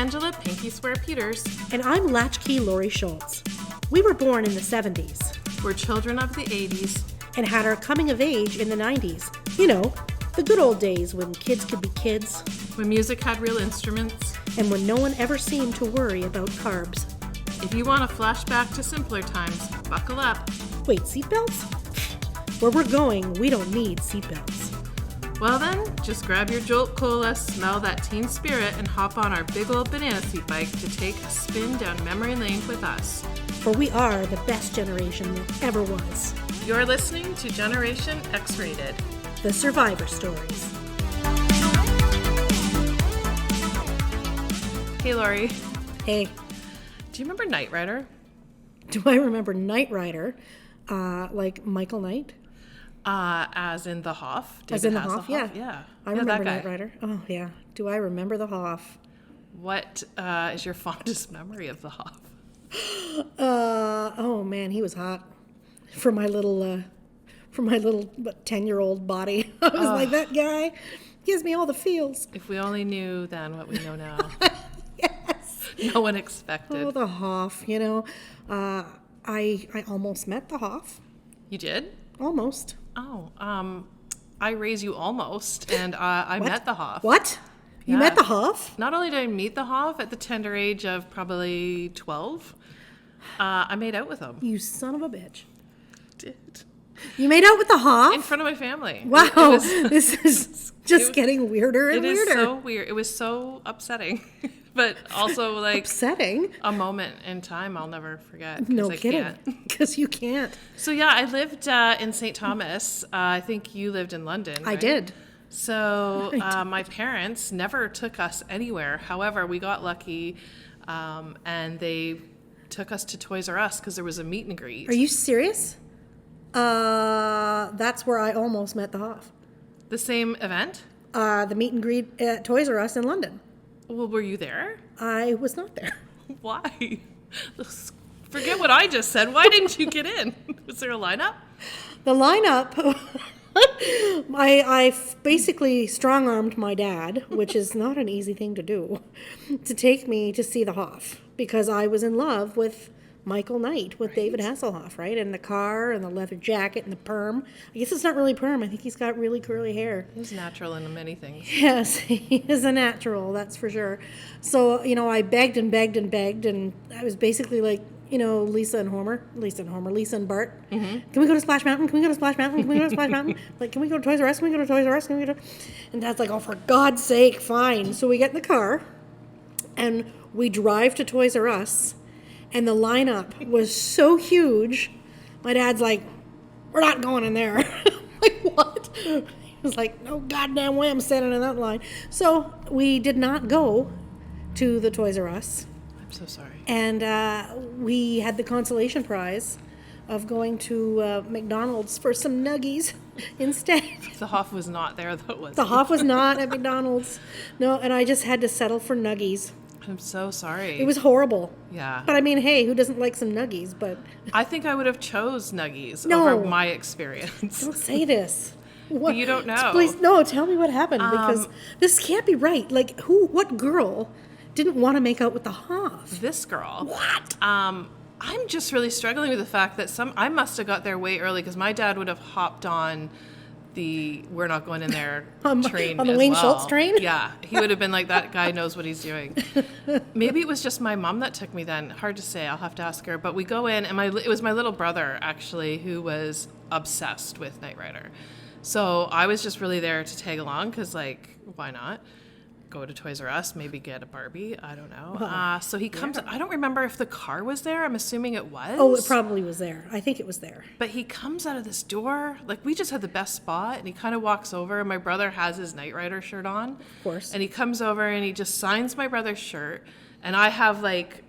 Angela Pinky Swear Peters. And I'm Latchkey Laurie Schultz. We were born in the 70s. We're children of the 80s. And had our coming of age in the 90s. You know, the good old days when kids could be kids. When music had real instruments. And when no one ever seemed to worry about carbs. If you want a flashback to simpler times, buckle up. Wait, seatbelts? Where we're going, we don't need seatbelts. Well then, just grab your Jolt Cola, smell that teen spirit, and hop on our big old banana seat bike to take a spin down memory lane with us. For we are the best generation that ever was. You're listening to Generation X Rated. The Survivor Stories. Hey Laurie. Hey. Do you remember Knight Rider? Do I remember Knight Rider? Like Michael Knight? As in the Hoff. As in the Hoff, yeah. Yeah. I remember Knight Rider. Oh, yeah. Do I remember the Hoff? What is your fondest memory of the Hoff? Oh man, he was hot. For my little 10-year-old body. I was like, that guy gives me all the feels. If we only knew then what we know now. Yes. No one expected. Oh, the Hoff, you know. I almost met the Hoff. You did? Almost. Oh, I raised you almost, and I met the Hoff. What? You met the Hoff? Not only did I meet the Hoff at the tender age of probably 12, I made out with him. You son of a bitch. Did. You made out with the Hoff? In front of my family. Wow, this is just getting weirder and weirder. It is so weird. It was so upsetting, but also like upsetting. A moment in time I'll never forget. No kidding, because you can't. So yeah, I lived in St. Thomas. I think you lived in London. I right? did. So my parents never took us anywhere. However, we got lucky, and they took us to Toys R Us because there was a meet and greet. Are you serious? That's where I almost met the Hoff. The same event? The meet and greet at Toys R Us in London. Well, were you there? I was not there. Why? Forget what I just said. Why didn't you get in? Was there a lineup? The lineup... I basically strong-armed my dad, which is not an easy thing to do, to take me to see the Hoff, because I was in love with Michael Knight, with David Hasselhoff, right? And the car, and the leather jacket, and the perm. I guess it's not really perm. I think he's got really curly hair. He's natural in many things. Yes, he is a natural, that's for sure. So, you know, I begged and begged and begged, and I was basically like, you know, Lisa and Bart. Mm-hmm. Can we go to Splash Mountain? Can we go to Splash Mountain? Can we go to Splash Mountain? Like, can we go to Toys R Us? Can we go to Toys R Us? Can we go to... And Dad's like, oh, for God's sake, fine. So we get in the car, and we drive to Toys R Us, and the lineup was so huge. My dad's like, we're not going in there. I'm like, what? He was like, no goddamn way I'm standing in that line. So we did not go to the Toys R Us. I'm so sorry. And we had the consolation prize of going to McDonald's for some nuggies instead. The Hoff was not there, though, was The Hoff was not at McDonald's. No, and I just had to settle for nuggies. I'm so sorry. It was horrible. Yeah. But I mean, hey, who doesn't like some nuggies? But I think I would have chose nuggies over my experience. Don't say this. What? You don't know. Please, no, tell me what happened, because this can't be right. Like, what girl didn't want to make out with the Hoff? This girl. What? I'm just really struggling with the fact that I must have got there way early, because my dad would have hopped on the we're not going in there train on the as Wayne well. Schultz train? Yeah. He would have been like, that guy knows what he's doing. Maybe it was just my mom that took me then. Hard to say. I'll have to ask her. But we go in, and it was my little brother, actually, who was obsessed with Knight Rider. So I was just really there to tag along, because, like, why not? Go to Toys R Us, maybe get a Barbie. I don't know. So he comes. Yeah. I don't remember if the car was there. I'm assuming it was. Oh, it probably was there. I think it was there. But he comes out of this door. Like, we just had the best spot, and he kind of walks over, and my brother has his Knight Rider shirt on. Of course. And he comes over, and he just signs my brother's shirt. And I have, like,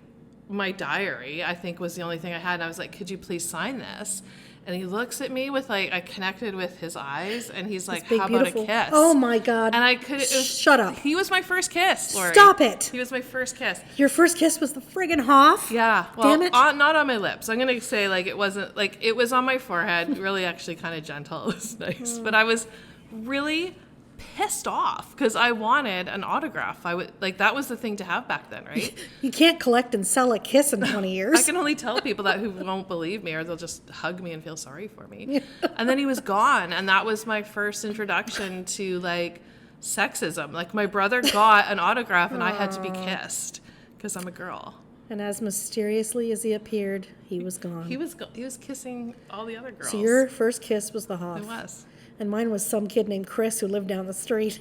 my diary, I think, was the only thing I had. And I was like, could you please sign this? And he looks at me with, like, I connected with his eyes, and he's like, big, how beautiful. about a kiss? Oh, my God. And I could... Shut up. He was my first kiss, Laurie. Stop it. He was my first kiss. Your first kiss was the friggin' Hoff? Yeah. Well, damn it. Not on my lips. I'm going to say, like, it wasn't... Like, it was on my forehead, really actually kind of gentle. It was nice. But I was really pissed off because I wanted an autograph. That was the thing to have back then, right? You can't collect and sell a kiss in 20 years. I can only tell people that who won't believe me, or they'll just hug me and feel sorry for me. And then he was gone, and that was my first introduction to like sexism. Like my brother got an autograph, and I had to be kissed because I'm a girl. And as mysteriously as he appeared, he was gone. He was kissing all the other girls. So your first kiss was the Hoff. It was. And mine was some kid named Chris who lived down the street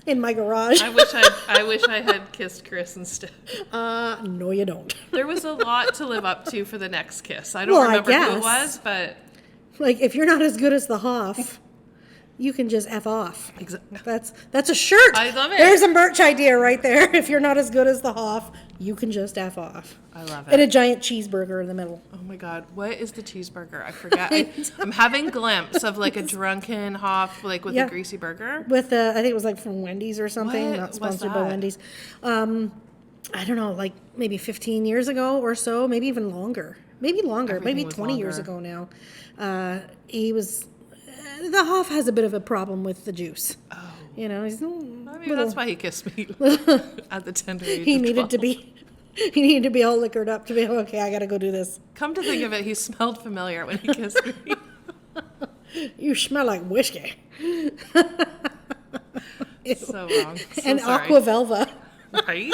in my garage. I wish I had kissed Chris instead. No, you don't. There was a lot to live up to for the next kiss. I don't remember who it was, but like if you're not as good as the Hoff, you can just F off. Exactly. That's a shirt. I love it. There's a merch idea right there. If you're not as good as the Hoff, you can just F off. I love And a it. giant cheeseburger in the middle. Oh my God, what is the cheeseburger? I forget. I'm having a glimpse of like a drunken Hoff, like with a greasy burger. With I think it was like from Wendy's or something. What Not was sponsored by that? Wendy's. I don't know, like maybe 15 years ago or so, maybe even longer. Maybe longer, Everything maybe was 20 years longer. ago now. He was, the Hoff has a bit of a problem with the juice. Oh, You know, he's maybe that's why he kissed me at the tender age. he of needed 12. to be, he needed to be all liquored up to be, okay, I gotta go do this. Come to think of it, he smelled familiar when he kissed me. You smell like whiskey. So wrong. So And sorry. Aqua Velva. Right?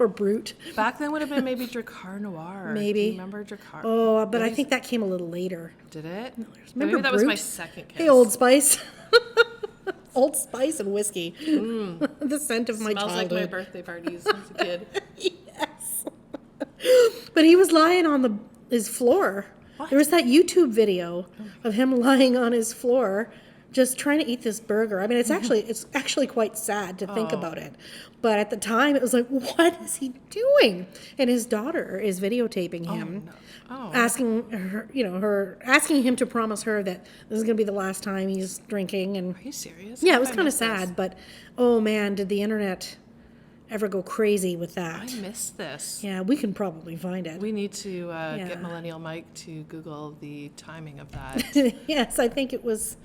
Or Brute. Back then would have been maybe Dracar Noir. Maybe. Do you remember Dracar? Oh, but I think that came a little later. Did it? Remember Maybe that was my Brute? second kiss. Hey, Old Spice. Old Spice and whiskey. The scent of my Smells like childhood. my birthday parties as a kid. Yes. But he was lying on his floor. What? There was that YouTube video of him lying on his floor just trying to eat this burger. I mean, it's actually quite sad to think about it. But at the time, it was like, what is he doing? And his daughter is videotaping him, asking him to promise her that this is going to be the last time he's drinking. And Are you serious? yeah, How it was did I kind of miss this? sad. But oh man, did the internet ever go crazy with that? I missed this. Yeah, we can probably find it. We need to Yeah. get Millennial Mike to Google the timing of that. Yes, I think it was.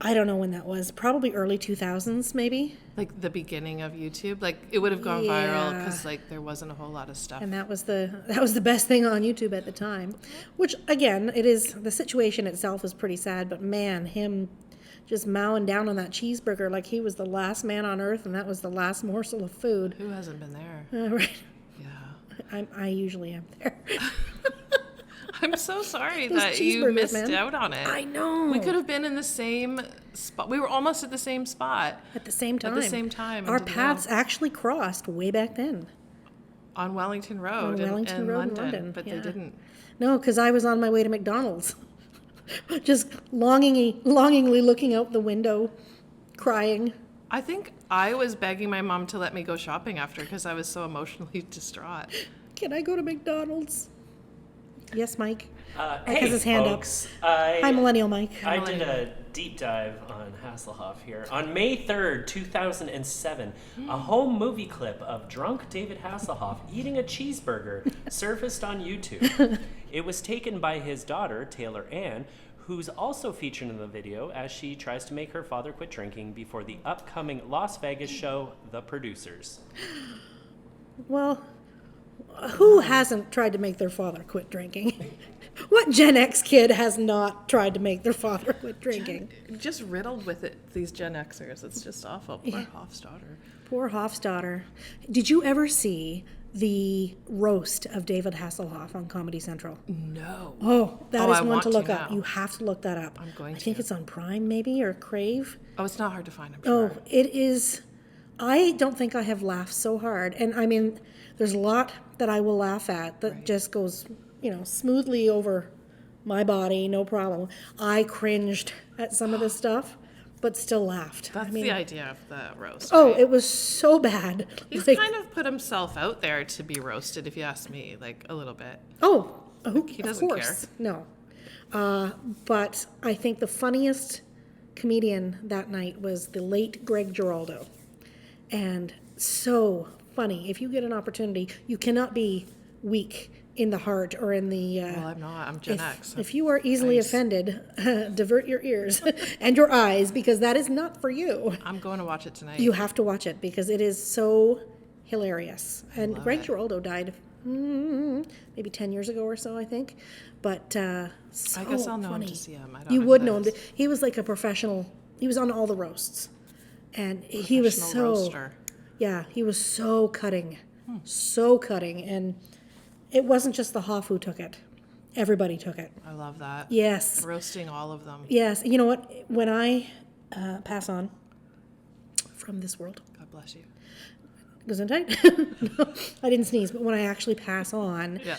I don't know when that was. Probably early 2000s, maybe. Like the beginning of YouTube. Like it would have gone viral because like there wasn't a whole lot of stuff. And that was the best thing on YouTube at the time. Which again, it is, the situation itself is pretty sad, but man, him just mowing down on that cheeseburger like he was the last man on earth and that was the last morsel of food. Who hasn't been there? Right. Yeah. I usually am there. I'm so sorry Those that you cheeseburgers, missed man. out on it. I know. We could have been in the same spot. We were almost at the same spot At the same time. At the same time. Our and didn't paths know. actually crossed way back then. On Wellington Road, On Wellington in Road in London, London, but yeah. they didn't. No, because I was on my way to McDonald's. Just longingly looking out the window, crying. I think I was begging my mom to let me go shopping after because I was so emotionally distraught. Can I go to McDonald's? Yes, Mike. Hey, has his hand up. folks. Hi, Millennial Mike. I did a deep dive on Hasselhoff here. On May 3rd, 2007, a home movie clip of drunk David Hasselhoff eating a cheeseburger surfaced on YouTube. It was taken by his daughter, Taylor Ann, who's also featured in the video as she tries to make her father quit drinking before the upcoming Las Vegas show, The Producers. Well, who hasn't tried to make their father quit drinking? What Gen X kid has not tried to make their father quit drinking? Just riddled with it, these Gen Xers. It's just awful. Poor Hoff's daughter. Poor Hoff's daughter. Did you ever see the roast of David Hasselhoff on Comedy Central? No. Oh, that Oh, is I one want to look to up. now. You have to look that up. I'm going I think to. it's on Prime maybe or Crave. Oh, it's not hard to find, I'm sure. Oh, it is. I don't think I have laughed so hard. And I mean, there's a lot that I will laugh at that just goes, smoothly over my body, no problem. I cringed at some of this stuff, but still laughed. That's the idea of the roast. Oh, right? it was so bad. He's Like, kind of put himself out there to be roasted, if you ask me, like a little bit. he doesn't of course. No. But I think the funniest comedian that night was the late Greg Giraldo. And so funny. If you get an opportunity, you cannot be weak in the heart or in the. Well, I'm not. I'm Gen X. If you are easily offended, divert your ears and your eyes because that is not for you. I'm going to watch it tonight. You have to watch it because it is so hilarious. And Greg Giraldo died maybe 10 years ago or so, I think. But so I guess I'll know funny. him to see him. I don't You know would who know that him. is. He was like a professional. He was on all the roasts. And he was Professional so, roaster. yeah, he was so cutting. So cutting. And it wasn't just the Hoff who took it. Everybody took it. I love that. Yes. Roasting all of them. Yes. You know what? When I pass on from this world, God bless you. Gesundheit. No, I didn't sneeze, but when I actually pass on Yeah.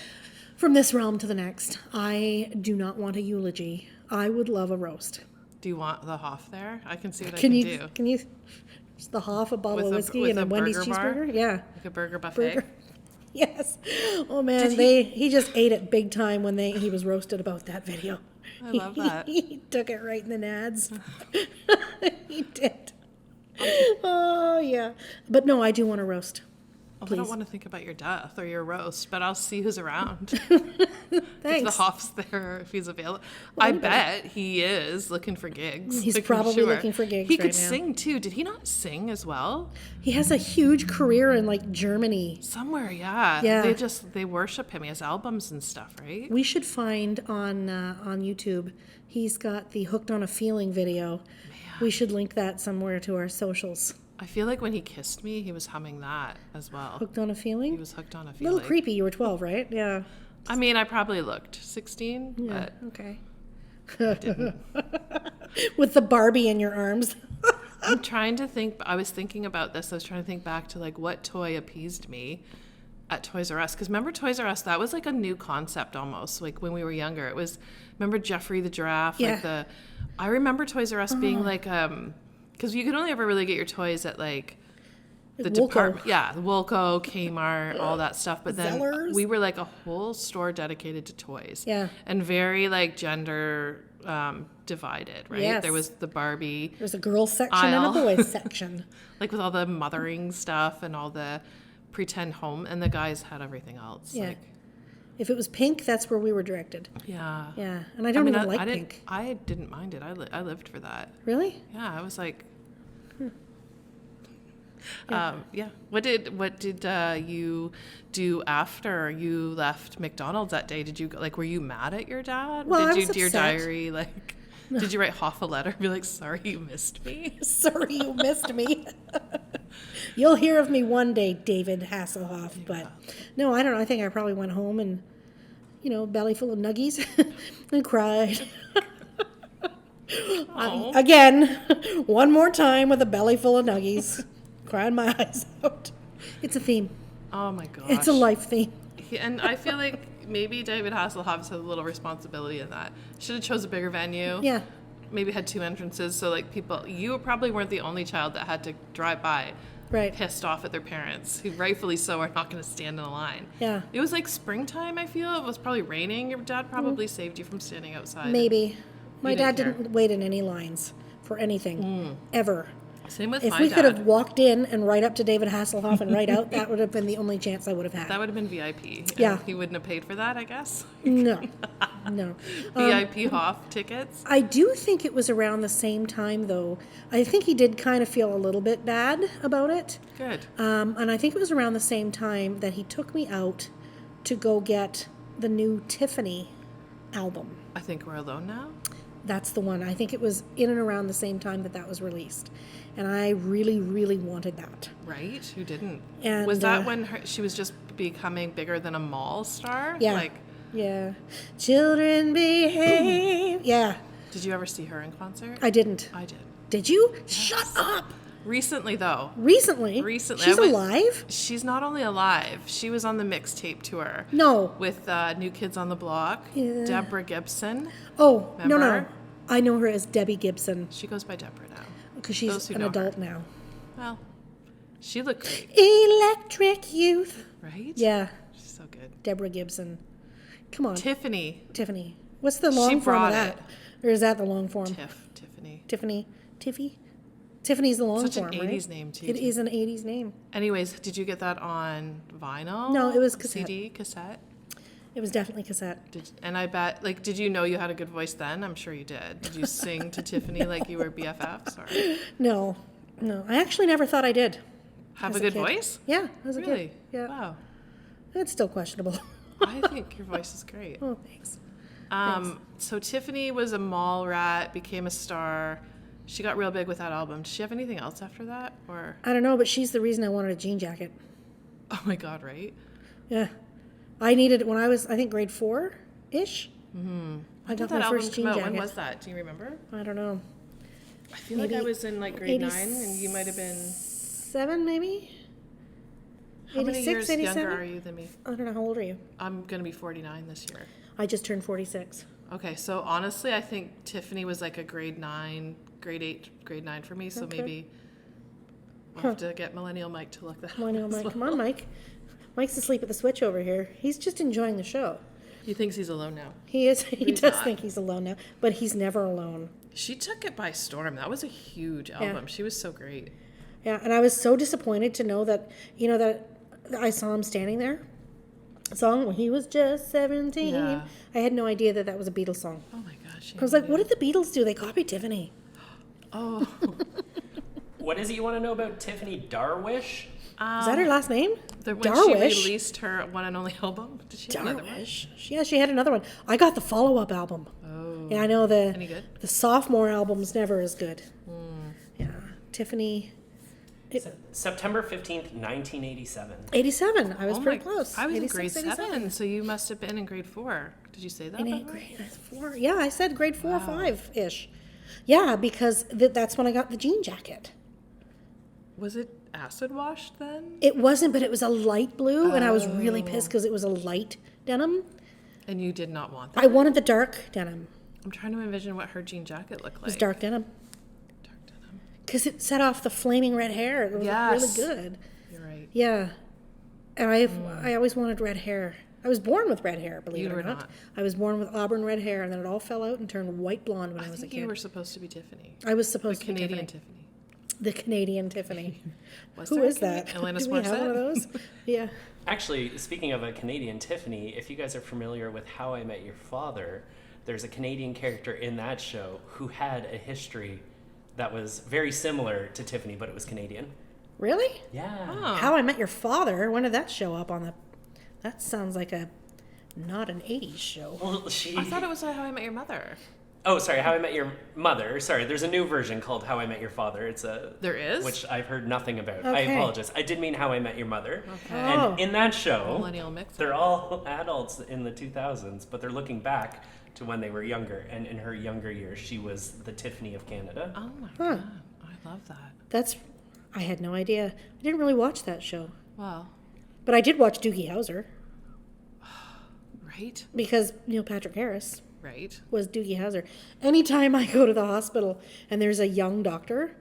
from this realm to the next, I do not want a eulogy. I would love a roast. Do you want the Hoff there? I can see what I Can can you? do. Can you? Just the Hoff, a bottle of whiskey, with and a Wendy's burger bar? cheeseburger. Yeah. Like a burger buffet. Burger. Yes. Oh man, he just ate it big time when he was roasted about that video. I love that. He took it right in the nads. He did. Oh yeah, but no, I do want to roast. Well, I Please. don't want to think about your death or your roast, but I'll see who's around. If the Thanks. Hoff's there, if he's available. Well, I anybody. bet he is looking for gigs. He's like, I'm probably sure. looking for gigs He right could now. sing too. Did he not sing as well? He has a huge career in like Germany. Somewhere, yeah. Yeah. They worship him. He has albums and stuff, right? We should find on YouTube. He's got the "Hooked on a Feeling" video. We should link that somewhere to our socials. I feel like when he kissed me, he was humming that as well. Hooked on a Feeling. He was hooked on a A feeling. little creepy. You were 12, right? Yeah. I mean, I probably looked 16, Yeah. but Okay. didn't. With the Barbie in your arms. I'm trying to think. I was thinking about this. I was trying to think back to like what toy appeased me at Toys R Us. Because remember Toys R Us? That was like a new concept almost. Like when we were younger, it was. Remember Jeffrey the giraffe? Yeah. Like I remember Toys R Us being like because you could only ever really get your toys at like the Woolco. department. Yeah, the Woolco, Kmart, all that stuff. But then Zellers. we were like a whole store dedicated to toys. Yeah. And very like gender divided, right? Yes. There was the Barbie. There's a girls section and Aisle. a boys section. Like with all the mothering stuff and all the pretend home, and the guys had everything else. Yeah. Like, If it was pink, that's where we were directed. yeah. Yeah. And I don't even like pink. I didn't mind it. I lived for that. Really? Yeah, I was like, yeah. What did you do after you left McDonald's that day? Did you were you mad at your dad? Well, I did you was Dear upset. Diary did you write Hoff a letter and be like, sorry you missed me? Sorry you missed me. You'll hear of me one day, David Hasselhoff. But no, I don't know. I think I probably went home and, belly full of nuggies and cried. Oh. Again, one more time with a belly full of nuggies. Crying my eyes out. It's a theme. Oh my gosh. It's a life theme. And I feel like maybe David Hasselhoff has a little responsibility in that. Should have chose a bigger venue. Yeah. Maybe had 2 entrances, so you probably weren't the only child that had to drive by Right. pissed off at their parents, who rightfully so are not going to stand in a line. Yeah. It was like springtime, I feel. It was probably raining. Your dad probably saved you from standing outside. Maybe. My dad didn't care. didn't wait in any lines for anything. Ever. Same with If my we dad. could have walked in and right up to David Hasselhoff and right out, that would have been the only chance I would have had. That would have been VIP. And Yeah. he wouldn't have paid for that, I guess. No. No. VIP Hoff tickets. I do think it was around the same time, though. I think he did kind of feel a little bit bad about it. Good. And I think it was around the same time that he took me out to go get the new Tiffany album. I think we're alone now. That's the one. I think it was in and around the same time that was released. And I really, really wanted that. Right? Who didn't? And, was that when she was just becoming bigger than a mall star? Yeah. Yeah. Children behave. Yeah. Did you ever see her in concert? I didn't. I did. Did you? Shut up. Recently, though. Recently? Recently. She's alive? She's not only alive, she was on the mixtape tour. No. With New Kids on the Block. Yeah. Deborah Gibson. Oh, no. Remember? I know her as Debbie Gibson She goes by Deborah now. because Those she's who an know adult her. now. Well, she looked great, Electric Youth. right? Yeah. She's so good. Deborah Gibson. Come on. Tiffany. Tiffany. What's the long form of brought that? it. Or is that the long form? Tiffany. Tiffany. Tiffy? Tiffany's the long Such an form, 80s right? name, too. It is an 80s name. Anyways, did you get that on vinyl? No, it was cassette. CD, cassette? It was definitely cassette. And I bet, like, did you know you had a good voice then? I'm sure you did. Did you sing to Tiffany like you were BFFs? Or No. I actually never thought I did. have As a a good kid. voice? Yeah, as a Really? kid. Yeah. Wow. It's still questionable. I think your voice is great. Oh, thanks. So Tiffany was a mall rat, became a star. She got real big with that album. Did she have anything else after that? Or I don't know, but she's the reason I wanted a jean jacket. oh my God, right? Yeah. I needed it when I was, I think, grade 4-ish. When I did got that my album first come jean out? jacket. When was that? Do you remember? I don't know. I feel like I Maybe was in like grade 9 and you might have been. 7 maybe? How many 86, years 87? younger are you than me? I don't know. How old are you? I'm going to be 49 this year. I just turned 46. Okay, so honestly, I think Tiffany was like a grade 8, grade 9 for me. So Okay. maybe we'll have to get Millennial Mike to look that up. Millennial as Mike. well. Come on, Mike. Mike's asleep at the switch over here. He's just enjoying the show. He thinks he's alone now. He is. He He's does not. think he's alone now, but he's never alone. She took it by storm. That was a huge album. She was so great. Yeah, and I was so disappointed to know that, that I saw him standing there. Song when he was just 17. Yeah. I had no idea that was a Beatles song. Oh my gosh. I was like, what did the Beatles do? They copied Tiffany. Oh. What is it you want to know about Tiffany Darwish? Is that her last name? When she Darwish? released her one and only album, did she have another one? Darwish. Yeah, she had another one. I got the follow-up album. Oh. Yeah, I know Any good? the sophomore album's never as good. Yeah, Tiffany. September 15th, 1987. 87. I was Oh pretty my- close. I was in 86, grade 87. 7, so you must have been in grade 4. Did you say that? In by the eighth way? grade, 4. Yeah, I said grade 4 or 5-ish. Yeah, because that's when I got the jean jacket. Was it acid washed then? It wasn't, but it was a light blue, and I was really pissed because it was a light denim. And you did not want that? I wanted the dark denim. I'm trying to envision what her jean jacket looked like. It was dark denim. Dark denim. Because it set off the flaming red hair. It was Yes. really good. You're right. Yeah. And I always wanted red hair. I was born with red hair, believe You it or were not. not. I was born with auburn red hair, and then it all fell out and turned white blonde when I, I was a think kid. you were supposed to be Tiffany. I was The supposed to be Canadian Tiffany. Tiffany. The Canadian Tiffany. Was Who there a is that? Alanis Do we have one of Morissette? those? Yeah. Actually, speaking of a Canadian Tiffany, if you guys are familiar with How I Met Your Father, there's a Canadian character in that show who had a history that was very similar to Tiffany, but it was Canadian. Really? Yeah. Oh. How I Met Your Father? When did that show up on the... That sounds like not an 80s show. Well, she... I thought it was How I Met Your Mother. Oh, sorry, How I Met Your Mother. Sorry, there's a new version called How I Met Your Father. It's a... There is? Which I've heard nothing about. I Okay. apologize. I did mean How I Met Your Mother. Okay. Oh. And in that show, Millennial mix. they're all adults in the 2000s, but they're looking back to when they were younger. And in her younger years, she was the Tiffany of Canada. Oh my Huh. God. I love that. That's... I had no idea. I didn't really watch that show. Well, But I did watch Doogie Howser right? because Neil Patrick Harris Right. was Doogie Howser. Anytime I go to the hospital and there's a young doctor,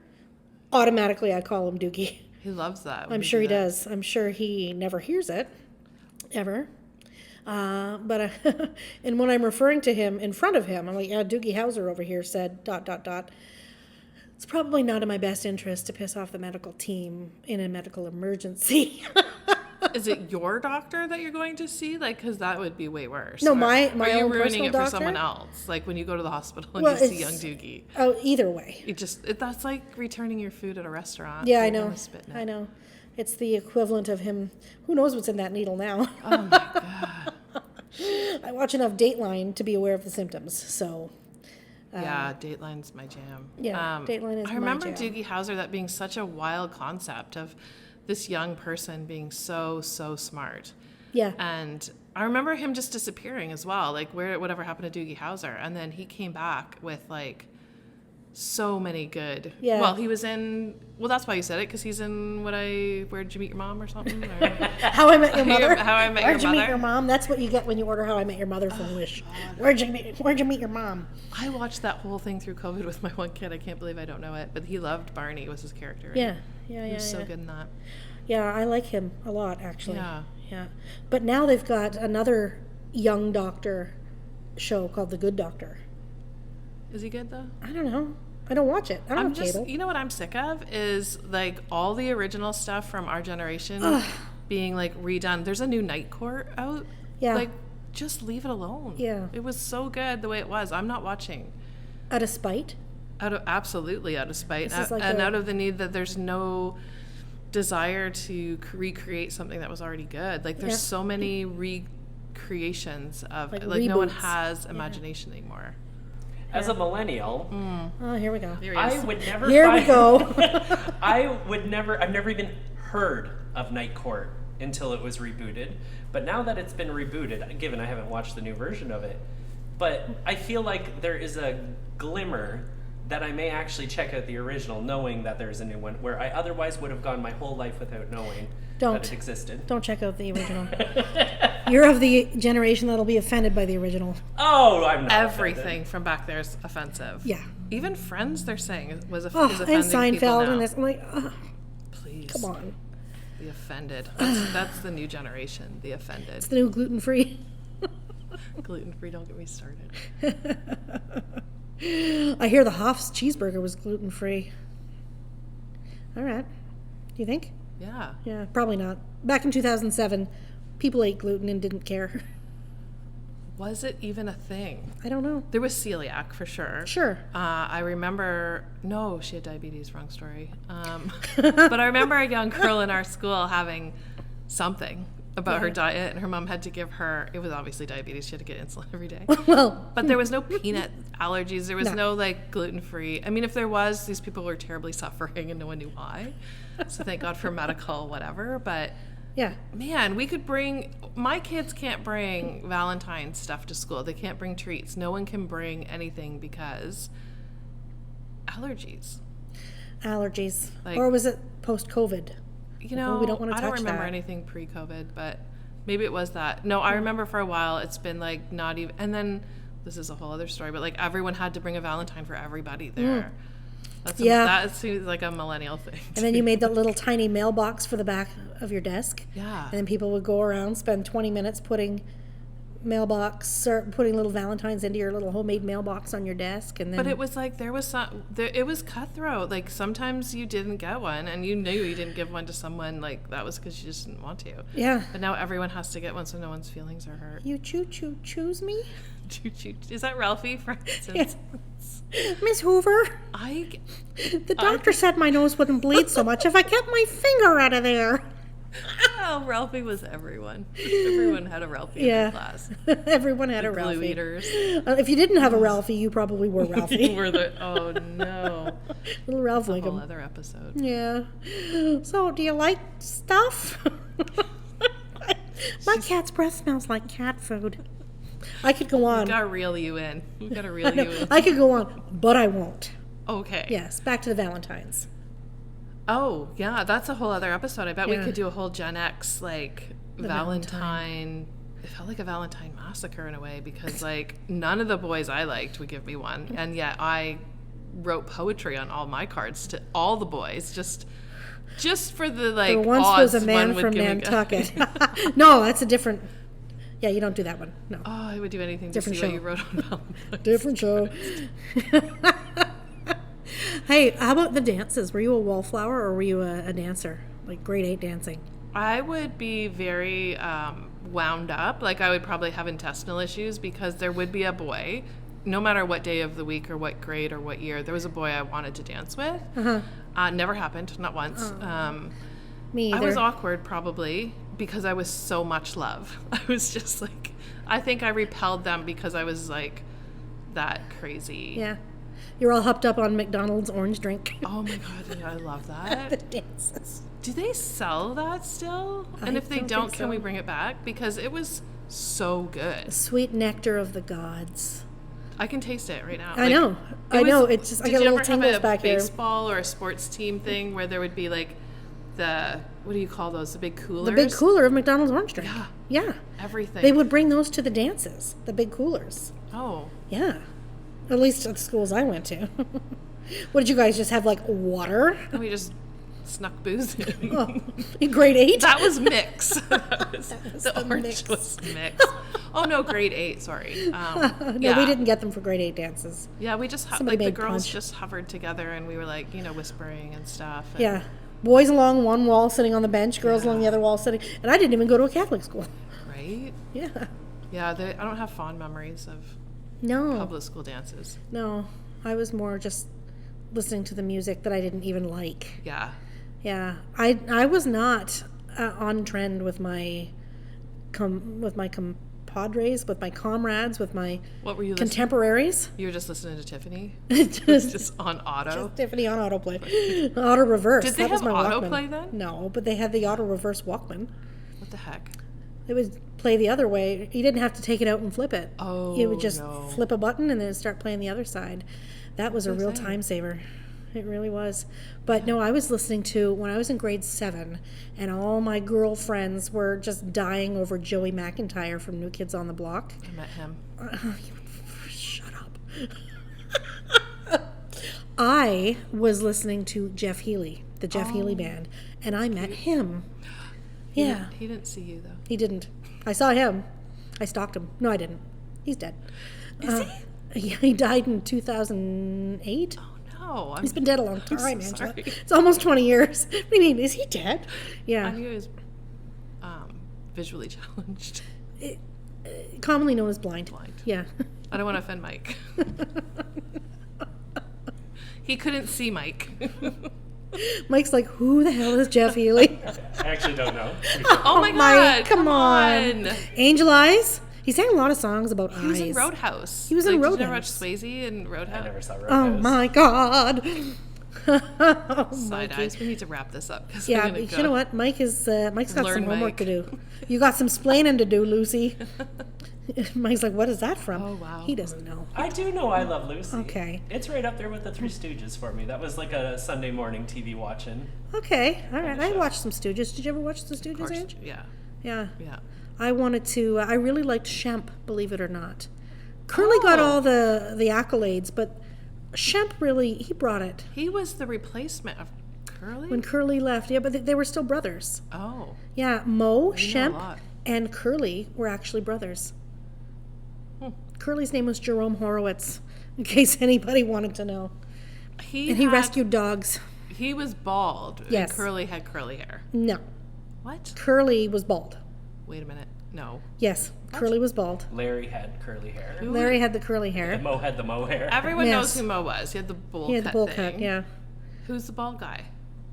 automatically I call him Doogie. He loves that. when I'm we sure do he that. does. I'm sure he never hears it, ever. But and when I'm referring to him in front of him, I'm like, yeah, Doogie Howser over here said ... It's probably not in my best interest to piss off the medical team in a medical emergency. Is it your doctor that you're going to see? Like, because that would be way worse. No, Or my are you own ruining personal it for doctor? someone else? Like when you go to the hospital and Well, you see young it's- Doogie. Oh, either way. That's like returning your food at a restaurant. Yeah, I You're know. gonna spit in it. I know. It's the equivalent of him. Who knows what's in that needle now? Oh my God. I watch enough Dateline to be aware of the symptoms. So, Yeah, Dateline's my jam. Yeah, Dateline is I my remember jam. Doogie Howser, that being such a wild concept of this young person being so smart. yeah. And I remember him just disappearing as well. Like whatever happened to Doogie Howser, and then he came back with like so many good. Yeah. Well, he was in. Well, that's why you said it, because he's in Where'd You Meet Your Mom or something. Or, How I Met Your Mother. How I Met Your Where'd you meet Mother? your mom? That's what you get when you order How I Met Your Mother from Wish. Where'd you meet your mom? I watched that whole thing through COVID with my one kid. I can't believe I don't know it, but he loved Barney. Was his character? Yeah, He yeah. was so good in that. Yeah, I like him a lot, actually. Yeah. Yeah. But now they've got another young doctor show called The Good Doctor. Is he good though? I don't know. I don't watch it. I don't I'm have just, cable. you know what I'm sick of is like all the original stuff from our generation being like redone. There's a new Night Court out. Yeah. Like just leave it alone. Yeah. It was so good the way it was. I'm not watching. Out of spite? Absolutely out of spite. This is like And out of the need that there's no desire to recreate something that was already good. Like there's so many recreations of like no one reboots. has imagination anymore. As a millennial, Oh, here we go. Here he I is. would never Here we find- go. I've never even heard of Night Court until it was rebooted. But now that it's been rebooted, given I haven't watched the new version of it, but I feel like there is a glimmer that I may actually check out the original knowing that there's a new one, where I otherwise would have gone my whole life without knowing that it existed. Don't check out the original. You're of the generation that'll be offended by the original. Oh, I'm not Everything offended. from back there is offensive. Yeah. Even Friends, they're saying, is Oh, offending and people Seinfeld now. and this. I'm like, Please. come on. The offended. That's the new generation. The offended. It's the new gluten-free. Gluten-free, don't get me started. I hear the Hoff's cheeseburger was gluten-free. All right. Do you think? Yeah. Yeah, probably not. Back in 2007, people ate gluten and didn't care. Was it even a thing? I don't know. There was celiac for sure. Sure. I remember, no, she had diabetes, wrong story. But I remember a young girl in our school having something about her diet, and her mom had to give her, it was obviously diabetes, she had to get insulin every day. Well, But there was no peanut allergies, there was No. no like gluten-free. I mean, if there was, these people were terribly suffering and no one knew why. So thank God for medical whatever, but yeah. man, we could bring, my kids can't bring Valentine's stuff to school. They can't bring treats. No one can bring anything because allergies. Allergies. Like- Or was it post-COVID? You know, we don't wanna I don't touch remember that. anything pre-COVID, but maybe it was that. No, I remember for a while it's been like not even, and then this is a whole other story, but like everyone had to bring a Valentine for everybody there. Yeah. That seems like a millennial thing. And then you made that little tiny mailbox for the back of your desk. Yeah. And then people would go around, spend 20 minutes putting little Valentines into your little homemade mailbox on your desk. And then But it was like it was cutthroat. Like sometimes you didn't get one, and you knew you didn't give one to someone. Like that was because you just didn't want to. yeah. But now everyone has to get one, so no one's feelings are hurt. You choose me? Is that Ralphie, for instance? Miss Hoover, the doctor said my nose wouldn't bleed so much if I kept my finger out of there. Oh, Ralphie was everyone. Everyone had a Ralphie in Yeah. their class. Everyone had a Blue Ralphie. eaters. If you didn't have a Ralphie, you probably were Ralphie. Oh no. Little Ralph A whole Wiggum. other episode. Yeah. So, do you like stuff? My cat's breath smells like cat food. I could go on. We gotta reel you in. We gotta reel you in. I could go on, but I won't. Okay. Yes, back to the Valentines. Oh, yeah, that's a whole other episode. I bet we Yeah. could do a whole Gen X, like, The Valentine. It felt like a Valentine massacre in a way because, like, none of the boys I liked would give me one. And yet I wrote poetry on all my cards to all the boys, just for the, like, There once odds was a man one would from give me- Nantucket. No, that's a different... Yeah, you don't do that one. No. Oh, I would do anything Different to see show. what you wrote on Valentine's. Different show. Hey, how about the dances? Were you a wallflower or were you a dancer? Like grade 8 dancing? I would be very wound up. Like, I would probably have intestinal issues because there would be a boy, no matter what day of the week or what grade or what year, there was a boy I wanted to dance with. Never happened, not once. Me I either. was awkward probably because I was so much love. I was just like, I think I repelled them because I was like that crazy. Yeah. You're all hopped up on McDonald's orange drink. Oh my God, I love The that. dances. Do they sell that still? And I if they don't don't, think can we so. bring it back? Because it was so good. Sweet nectar of the gods. I can taste it right now. I know. I know. It's just, I did get you little ever tingles have a back here. baseball or a sports team thing where there would be like what do you call those? The big coolers? The big cooler of McDonald's orange drink. Yeah. Yeah. Everything. They would bring those to the dances, the big coolers. Oh. Yeah. At least at the schools I went to. What did you guys just have, like water? And we just snuck booze in. Oh, in grade 8? That was mix. The the orange mix. was mix. Oh no, grade 8. Sorry. No, yeah. we didn't get them for grade 8 dances. Yeah, we just Somebody like the made girls punch. just hovered together, and we were like, whispering and stuff. And, Yeah. Boys along one wall sitting on the bench, girls along the other wall sitting. And I didn't even go to a Catholic school. Right. Yeah. Yeah, I don't have fond memories of No. public school dances. No. I was more just listening to the music that I didn't even like. Yeah. Yeah. I was not on trend with my compadres, with my comrades, with my What were you listening? contemporaries. You were just listening to Tiffany? just, Just on auto? just Tiffany on autoplay. Auto reverse. Did they that was have my autoplay Walkman. then? No, but they had the auto reverse Walkman. What the heck? It would play the other way. You didn't have to take it out and flip it. Oh, It would just no. flip a button and then it'd start playing the other side. That was a real insane. time saver. It really was. But no, I was listening to, when I was in grade 7, and all my girlfriends were just dying over Joey McIntyre from New Kids on the Block. I met him. Shut up. I was listening to Jeff Healey, the Jeff Healey band, and I met him. Yeah. He didn't see you, though. He didn't. I saw him. I stalked him. No, I didn't. He's dead. Is he? Yeah, he died in 2008. Oh, no. He's been dead a long I'm time, so Angela. sorry. It's almost 20 years. What do you mean? Is he dead? I Yeah. knew he was visually challenged. Commonly known as blind. Blind. Yeah. I don't want to offend Mike. He couldn't see Mike. Mike's like, who the hell is Jeff Healey? I actually don't know. Oh my Mike, God! come on. Angel Eyes? He sang a lot of songs about He was eyes. in Roadhouse. He was in Did you never watch Roadhouse. Swayze in I Roadhouse? never saw Roadhouse. Oh my God. Oh, Side Mikey. eyes. We need to wrap this up. 'Cause Yeah, I'm gonna but go. you know what? Mike's got Learn some homework Mike. to do. You got some splaining to do, Lucy. Mike's like, what is that from? Oh, wow. He doesn't know. I do know I Love Lucy. Okay. It's right up there with the Three Stooges for me. That was like a Sunday morning TV watching. Okay, all right. I show. watched some Stooges. Did you ever watch the Of Stooges, course. Ange? Yeah. Yeah. Yeah. I wanted to. I really liked Shemp, believe it or not. Curly got Oh. all the accolades, but Shemp really, he brought it. He was the replacement of Curly? When Curly left, yeah, but they were still brothers. Oh. Yeah, Mo, know a Shemp, lot. and Curly were actually brothers. Hmm. Curly's name was Jerome Horowitz, in case anybody wanted to know. And he had- rescued dogs. He was bald. Yes. And Curly had curly hair. No, What? Curly was bald. Wait a minute. No. Yes, Curly was bald. Larry had curly hair. Who- Larry had the curly And hair. Mo had the Mo hair. Everyone Yes. knows who Mo was. He had the bowl He had the cut bowl thing. cut, yeah. Who's the bald guy?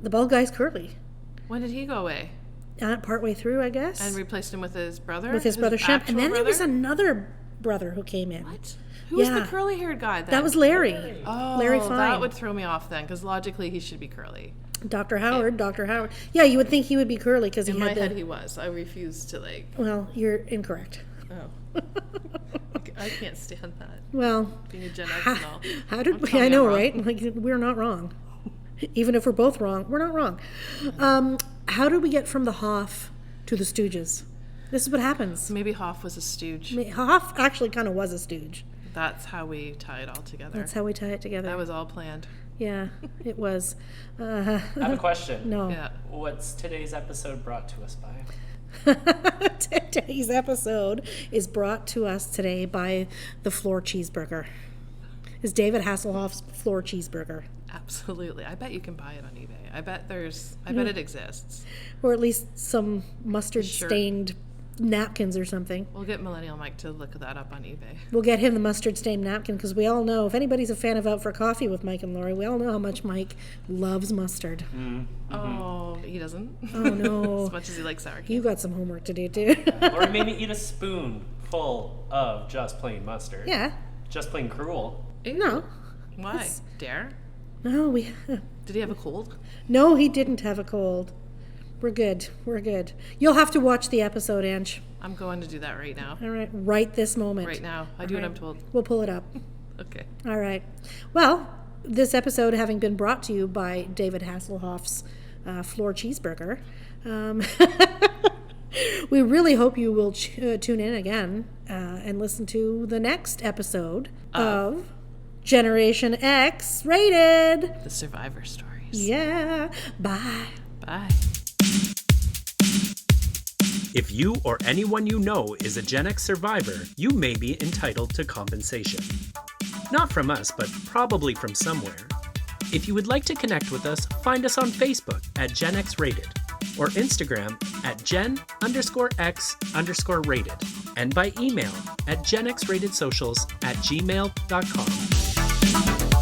The bald guy's Curly. When did he go away? Partway through, I guess. And replaced him with his brother? With his brother Shemp. actual And then there was brother? another brother who came in. What? Who was Yeah. the curly-haired guy then? That was Larry. Oh, Larry Fine. that would throw me off then, because logically he should be curly. Dr. Howard. Yeah, you would think he would be Curly because he In my had the. head he was. I refuse to Well, you're incorrect. Oh. I can't stand that. Well, Being a Gen X and all. how did I'm we? telling I you know, I'm wrong. right? Like we're not wrong. Even if we're both wrong, we're not wrong. How did we get from the Hoff to the Stooges? This is what happens. Maybe Hoff was a stooge. Hoff actually kind of was a stooge. That's how we tie it all together. That's how we tie it together. That was all planned. Yeah, it was. I have a question. No. Yeah. What's today's episode brought to us by? Today's episode is brought to us today by the floor cheeseburger. It's David Hasselhoff's floor cheeseburger. Absolutely. I bet you can buy it on eBay. I bet it exists. Or at least some mustard Sure. stained napkins or something. We'll get Millennial Mike to look that up on eBay. We'll get him the mustard stained napkin because we all know, if anybody's a fan of Out for Coffee with Mike and Laurie, we all know how much Mike loves mustard. Oh, he doesn't? Oh, no. As much as he likes sour You candy. got some homework to do too. Or maybe eat a spoonful of just plain mustard. Yeah. Just plain cruel. No. Why? Dare? No, Did he have a cold? no, he didn't have a cold. We're good. We're good. You'll have to watch the episode, Ange. I'm going to do that right now. All right, right this moment. Right now. I do what I'm told. We'll pull it up. Okay. All right. Well, this episode having been brought to you by David Hasselhoff's floor cheeseburger, we really hope you will tune in again and listen to the next episode of Generation X Rated. The Survivor Stories. Yeah. Bye. Bye. If you or anyone you know is a Gen X survivor, you may be entitled to compensation. Not from us, but probably from somewhere. If you would like to connect with us, find us on Facebook at Gen X Rated or Instagram at Gen_X_Rated. and by email at genxratedsocials@gmail.com.